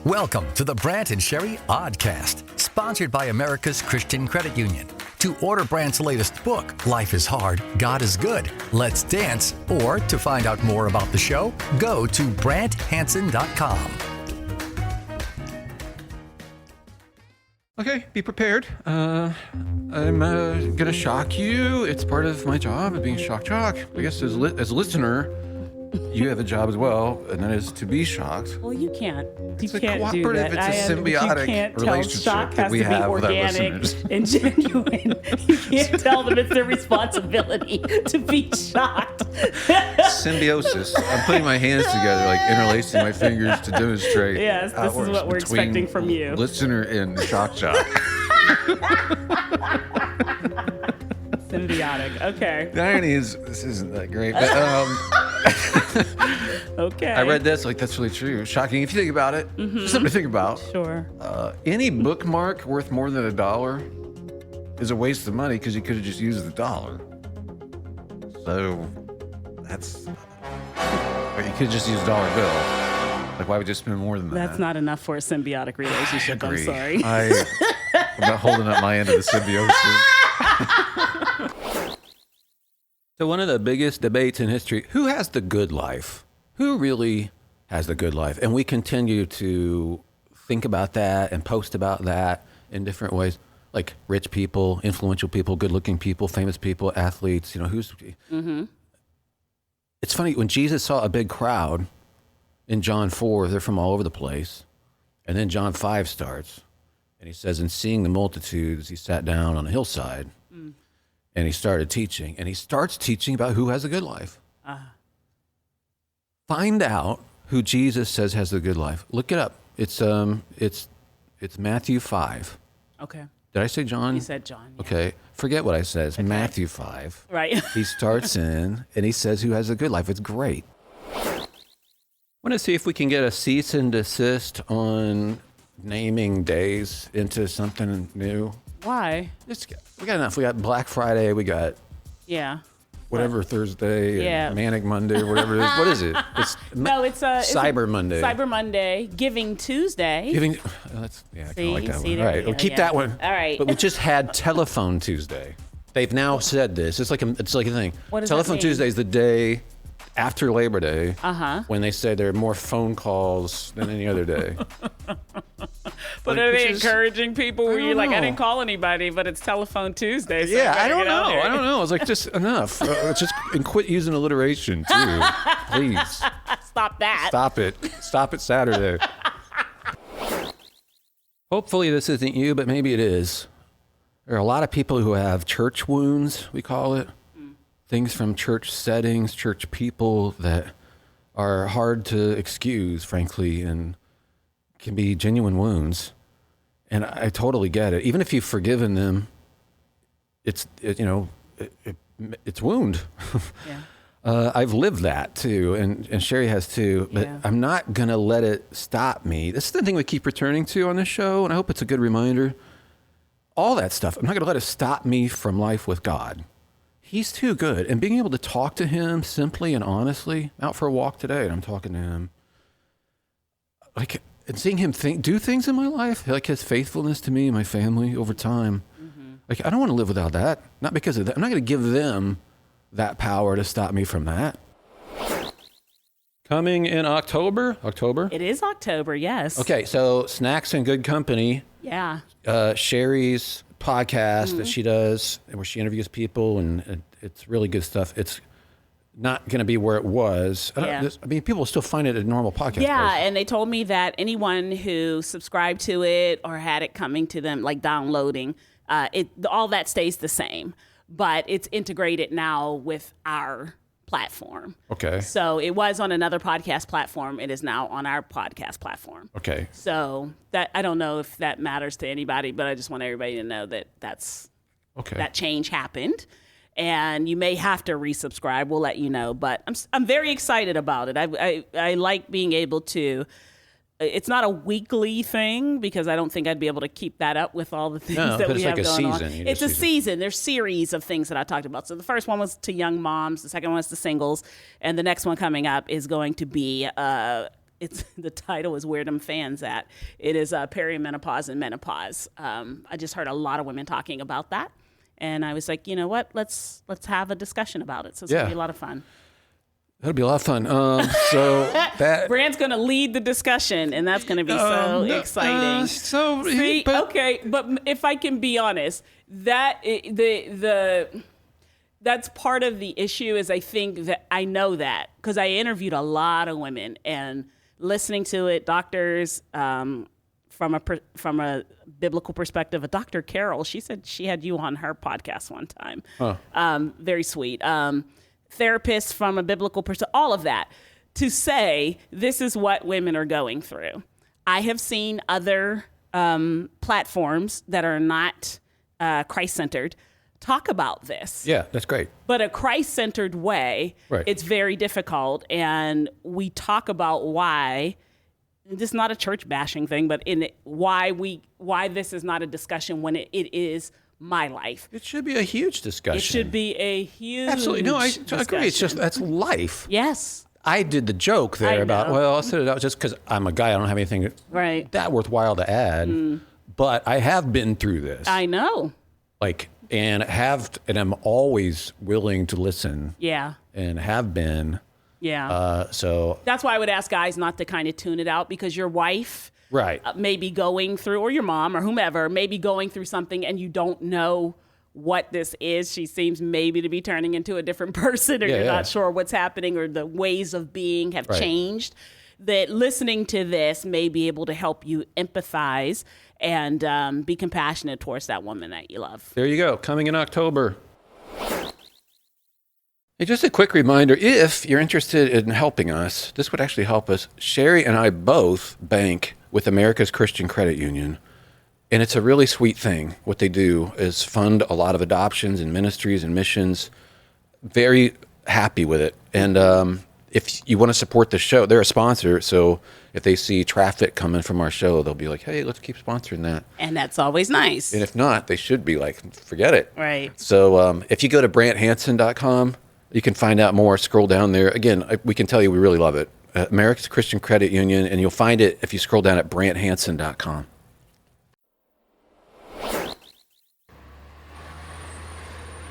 Welcome to the Brant and Sherry Oddcast, sponsored by America's Christian Credit Union. To order Brant's latest book, Life is Hard, God is Good, Let's Dance, or to find out more about the show, go to BrantHansen.com. Okay, be prepared. I'm gonna shock you. It's part of my job of being a shock jock. I guess as a listener, you have a job as well, and that is to be shocked. Well, you can't. It's You a can't do cooperative, that. it's a symbiotic relationship that we have with our listeners. And genuine. You can't tell them it's their responsibility to be shocked. Symbiosis. I'm putting my hands together, like interlacing my fingers to demonstrate. Yes, this is what we're expecting from you. Listener and shock jock. Symbiotic. Okay. The irony is, this isn't that great, but Okay. I read this, like, that's really true. Shocking. If you think about it, just something to think about. Sure. Any bookmark worth more than $1 is a waste of money because you could have just used the dollar. So that's, but you could just use a dollar bill. Like, why would you spend more than that? That's not enough for a symbiotic relationship. I'm sorry. I'm not holding up my end of the symbiosis. So one of the biggest debates in history, who has the good life? Who really has the good life? And we continue to think about that and post about that in different ways, like rich people, influential people, good-looking people, famous people, athletes, who's... Mm-hmm. It's funny, when Jesus saw a big crowd in John 4, they're from all over the place, and then John 5 starts, and he says, and seeing the multitudes, he sat down on a hillside, and he started teaching, and he starts teaching about who has a good life. Find out who Jesus says has the good life. Look it up. It's Matthew 5. Okay. Did I say John? You said John. Yeah. Okay. Forget what I said. It's Matthew 5. Right. He starts in, and he says who has a good life. It's great. I want to see if we can get a cease and desist on naming days into something new. Why? We got enough. We got Black Friday. We got whatever Thursday. And Manic Monday or whatever it is. What is it? It's Cyber Monday. Cyber Monday. Giving Tuesday. I kind of like that one. All right, we'll keep that one. All right. But we just had Telephone Tuesday. They've now said this. It's like a thing. What does Telephone that mean? Tuesday is the day after Labor Day when they say there are more phone calls than any other day. But are they encouraging people where you're like, I didn't call anybody, but it's Telephone Tuesday. So I don't know. It's like, just enough. And quit using alliteration, too. Please. Stop that. Stop it. Stop it Saturday. Hopefully this isn't you, but maybe it is. There are a lot of people who have church wounds, we call it. Things from church settings, church people that are hard to excuse, frankly, and can be genuine wounds. And I totally get it. Even if you've forgiven them, it's wound. Yeah. I've lived that too, and Sherry has too, but I'm not going to let it stop me. This is the thing we keep returning to on this show, and I hope it's a good reminder. All that stuff, I'm not going to let it stop me from life with God. He's too good. And being able to talk to him simply and honestly, out for a walk today, and I'm talking to him, and seeing him do things in my life, like his faithfulness to me and my family over time. Like, I don't want to live without that. Not because of that. I'm not going to give them that power to stop me from that. Coming in October? It is October, yes. Okay, so Snacks and Good Company. Yeah. Sherry's podcast that she does, where she interviews people, and it's really good stuff. It's not going to be where it was. People will still find it a normal podcast. Yeah, place. and they told me that anyone who subscribed to it or had it coming to them, like downloading, all that stays the same, but it's integrated now with our platform. Okay. So it was on another podcast platform. It is now on our podcast platform. Okay. So that, I don't know if that matters to anybody, but I just want everybody to know that that change happened. And you may have to resubscribe. We'll let you know. But I'm very excited about it. I like being able to. It's not a weekly thing because I don't think I'd be able to keep that up with all the things that we have going on. It's a season. There's series of things that I talked about. So the first one was to young moms. The second one was to singles. And the next one coming up is going to be it's the title is Where Them Fans At. It is perimenopause and menopause. I just heard a lot of women talking about that. And I was like, you know what? Let's have a discussion about it. So it's going to be a lot of fun. That'll be a lot of fun. So that Brant's going to lead the discussion, and that's going to be so exciting. Okay, but if I can be honest, that's part of the issue. Is I think that I know that because I interviewed a lot of women and listening to it, doctors from a biblical perspective. Dr. Carol, she said she had you on her podcast one time. Very sweet. Therapists from a biblical perspective, all of that, to say this is what women are going through. I have seen other platforms that are not Christ-centered talk about this. Yeah, that's great. But a Christ-centered way, it's very difficult. And we talk about why, this is not a church bashing thing, but why this is not a discussion when it is my life. It should be a huge discussion. It should be a huge Absolutely. No, I discussion. agree. It's just, that's life. Yes. I did the joke there about, well, I'll set it out just because I'm a guy. I don't have anything that worthwhile to add. But I have been through this. I know. And I'm always willing to listen. Yeah. And have been. Yeah. So that's why I would ask guys not to kind of tune it out, because your wife may be going through, or your mom or whomever may be going through something and you don't know what this is. She seems maybe to be turning into a different person, or you're not sure what's happening, or the ways of being have changed. That listening to this may be able to help you empathize and be compassionate towards that woman that you love. There you go. Coming in October. Hey, just a quick reminder, if you're interested in helping us, this would actually help us. Sherry and I both bank with America's Christian Credit Union, and it's a really sweet thing. What they do is fund a lot of adoptions and ministries and missions. Very happy with it. And if you want to support the show, they're a sponsor, so if they see traffic coming from our show, they'll be like, hey, let's keep sponsoring that. And that's always nice. And if not, they should be like, forget it. Right. So if you go to BrantHansen.com, you can find out more. Scroll down there. Again, we can tell you we really love it. America's Christian Credit Union, and you'll find it if you scroll down at BrantHansen.com.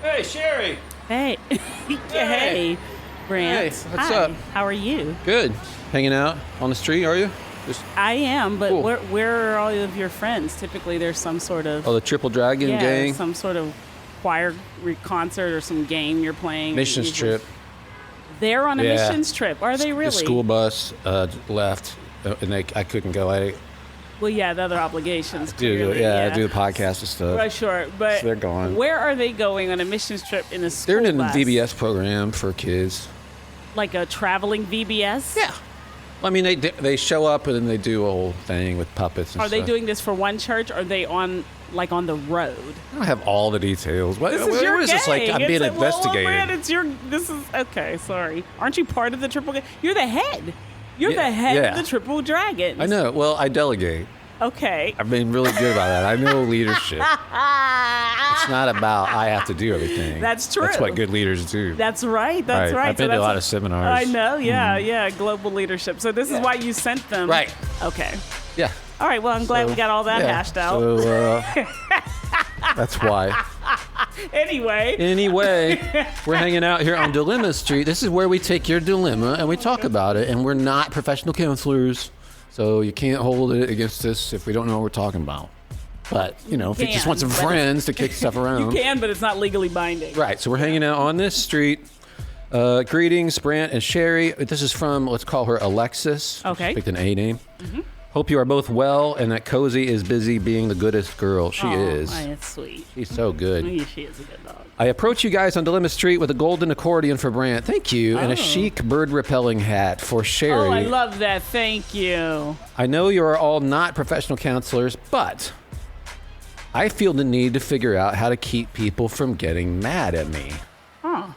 Hey, Sherry. Hey. Hey, Brant. Hey, what's up? How are you? Good. Hanging out on the street, are you? I am, but cool. where are all of your friends? Typically, there's some sort of... Oh, the Triple Dragon gang? some sort of choir concert or some game you're playing. Missions trip. They're on a missions trip. Are they really? The school bus left, and I couldn't go. Well, the other obligations. I do the podcast and stuff. Right, sure. But so they're gone. Where are they going on a missions trip in a school They're in bus? a VBS program for kids. Like a traveling VBS? Yeah. I mean, they show up and then they do a whole thing with puppets and stuff. Are they doing this for one church, or are they on the road? I don't have all the details. What is this like? I'm being investigated. Well, man, this is okay. Sorry, aren't you part of the Triple? You're the head. You're the head of the Triple Dragons. I know. Well, I delegate. Okay. I've been really good about that. I know leadership. It's not about I have to do everything. That's true. That's what good leaders do. That's right. That's right. I've been to a lot of seminars. I know. Yeah. Global leadership. So this is why you sent them. Right. Okay. Yeah. All right. Well, I'm glad we got all that hashed out. So that's why. Anyway, we're hanging out here on Dilemma Street. This is where we take your dilemma and we talk about it. And we're not professional counselors, so you can't hold it against us if we don't know what we're talking about. But, if you just want some friends to kick stuff around. You can, but it's not legally binding. Right. So we're hanging out on this street. Greetings, Brant and Sherry. This is from, let's call her Alexis. Okay. Picked an A name. Mm-hmm. Hope you are both well and that Cozy is busy being the goodest girl. She is. That's sweet. She's so good. She is a good dog. I approach you guys on Dilemma Street with a golden accordion for Brant. Thank you. And a chic bird-repelling hat for Sherry. Oh, I love that. Thank you. I know you are all not professional counselors, but I feel the need to figure out how to keep people from getting mad at me. Huh.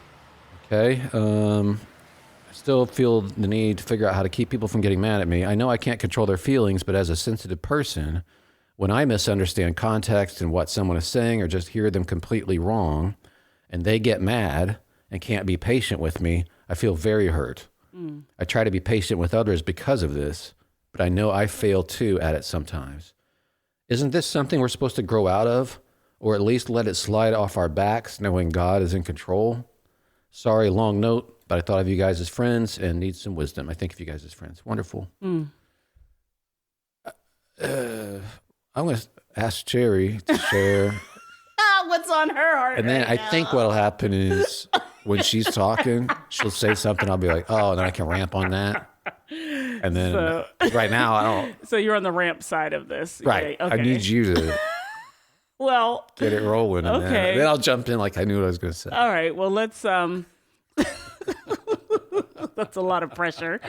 Okay. I still feel the need to figure out how to keep people from getting mad at me. I know I can't control their feelings, but as a sensitive person, when I misunderstand context and what someone is saying or just hear them completely wrong, and they get mad and can't be patient with me, I feel very hurt. I try to be patient with others because of this, but I know I fail too at it sometimes. Isn't this something we're supposed to grow out of, or at least let it slide off our backs, knowing God is in control? Sorry, long note, but I thought of you guys as friends and need some wisdom. I think of you guys as friends. Wonderful. I'm going to ask Cherry to share. What's on her heart? And then right I think what'll happen is when she's talking, she'll say something. I'll be like, oh, then I can ramp on that. And then right now, I don't. So you're on the ramp side of this. Right. Okay. I need you to get it rolling. Okay. Then I'll jump in like I knew what I was going to say. All right. Well, let's. That's a lot of pressure.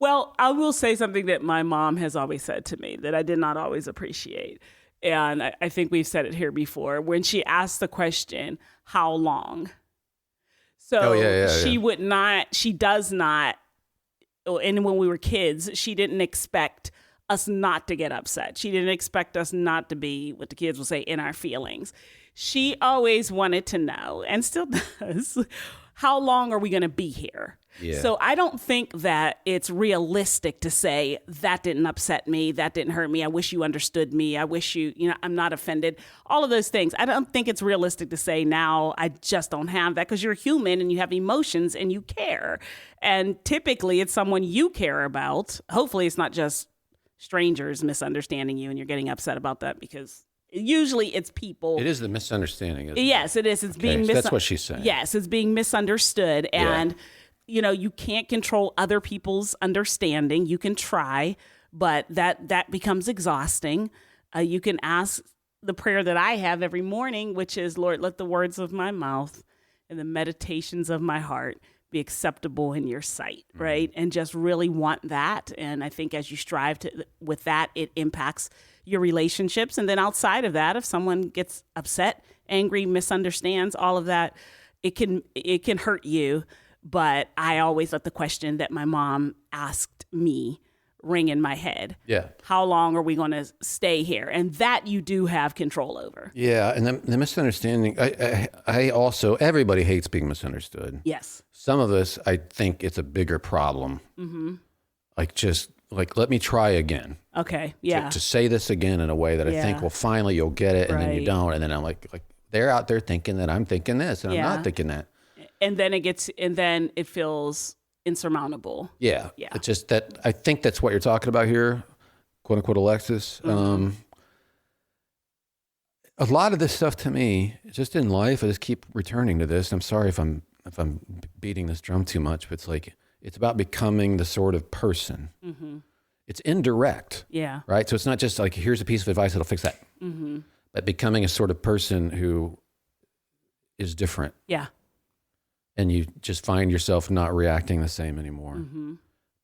Well, I will say something that my mom has always said to me that I did not always appreciate. And I think we've said it here before. When she asked the question, how long? So she does not, and when we were kids, she didn't expect us not to get upset. She didn't expect us not to be, what the kids will say, in our feelings. She always wanted to know, and still does, how long are we going to be here? Yeah. So I don't think that it's realistic to say that didn't upset me, that didn't hurt me. I wish you understood me. I wish I'm not offended. All of those things. I don't think it's realistic to say now I just don't have that, because you're human and you have emotions and you care. And typically it's someone you care about. Hopefully it's not just strangers misunderstanding you and you're getting upset about that, because usually it's people. It is the misunderstanding. Yes, it is. It's being that's what she's saying. Yes, it's being misunderstood. And you can't control other people's understanding. You can try, but that becomes exhausting. You can ask the prayer that I have every morning, which is, Lord, let the words of my mouth and the meditations of my heart be acceptable in your sight, right? And just really want that. And I think as you strive with that, it impacts your relationships. And then outside of that, if someone gets upset, angry, misunderstands, all of that, it can hurt you. But I always let the question that my mom asked me ring in my head. Yeah. How long are we going to stay here? And that you do have control over. Yeah. And the misunderstanding, I also, everybody hates being misunderstood. Yes. Some of us, I think it's a bigger problem. Mm-hmm. Like, let me try again. Okay. Yeah. To say this again in a way that I think, well, finally you'll get it. And then you don't. And then I'm like they're out there thinking that I'm thinking this and I'm not thinking that. And then it feels insurmountable. Yeah. Yeah. It's just that I think that's what you're talking about here, quote unquote, Alexis. Mm-hmm. A lot of this stuff to me, just in life, I just keep returning to this. I'm sorry if I'm beating this drum too much, but it's about becoming the sort of person. Mm-hmm. It's indirect. Yeah. Right. So it's not just like, here's a piece of advice that'll fix that. Mm-hmm. But becoming a sort of person who is different. Yeah. And you just find yourself not reacting the same anymore. Mm-hmm.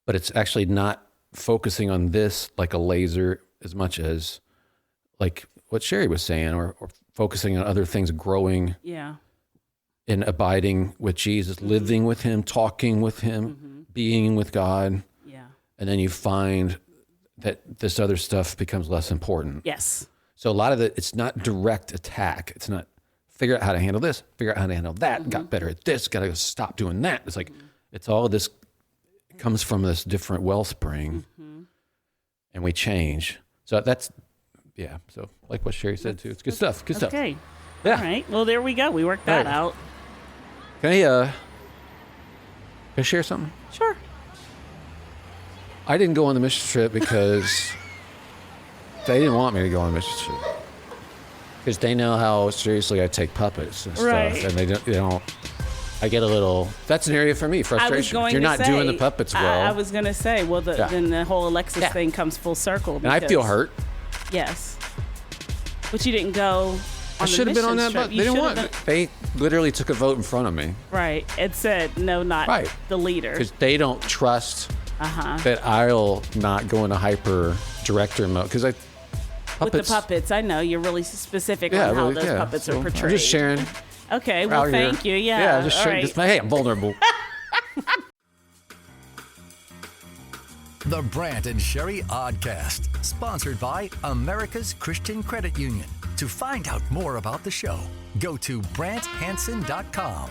But it's actually not focusing on this like a laser as much as like what Sherry was saying, or focusing on other things, growing and abiding with Jesus, living with him, talking with him, being with God. Yeah. And then you find that this other stuff becomes less important. Yes. So a lot of it's not direct attack. It's not figure out how to handle this, figure out how to handle that, got better at this, got to stop doing that. It's like, it's all this comes from this different wellspring, and we change. So that's, so like what Sherry said too, it's good stuff, good stuff. Okay. Yeah. All right. Well, there we go. We worked that out. Can I share something? Sure. I didn't go on the mission trip because they didn't want me to go on the mission trip. Because they know how seriously I take puppets and stuff, and they don't. I get a little. That's an area for me, frustration. If you're not doing the puppets well. I was going to say, well, then the whole Alexis thing comes full circle. And I feel hurt. Yes, but you didn't go. I should have been on that bus. They didn't want. They literally took a vote in front of me. Right. It said no, not the leader. Because they don't trust that I'll not go into hyper director mode. Because with the puppets, I know you're really specific on how those puppets are portrayed. I'm just sharing. Okay, well, thank you. Yeah, just sharing. Right. Hey, I'm vulnerable. The Brant and Sherry Oddcast, sponsored by America's Christian Credit Union. To find out more about the show, go to BrantHansen.com.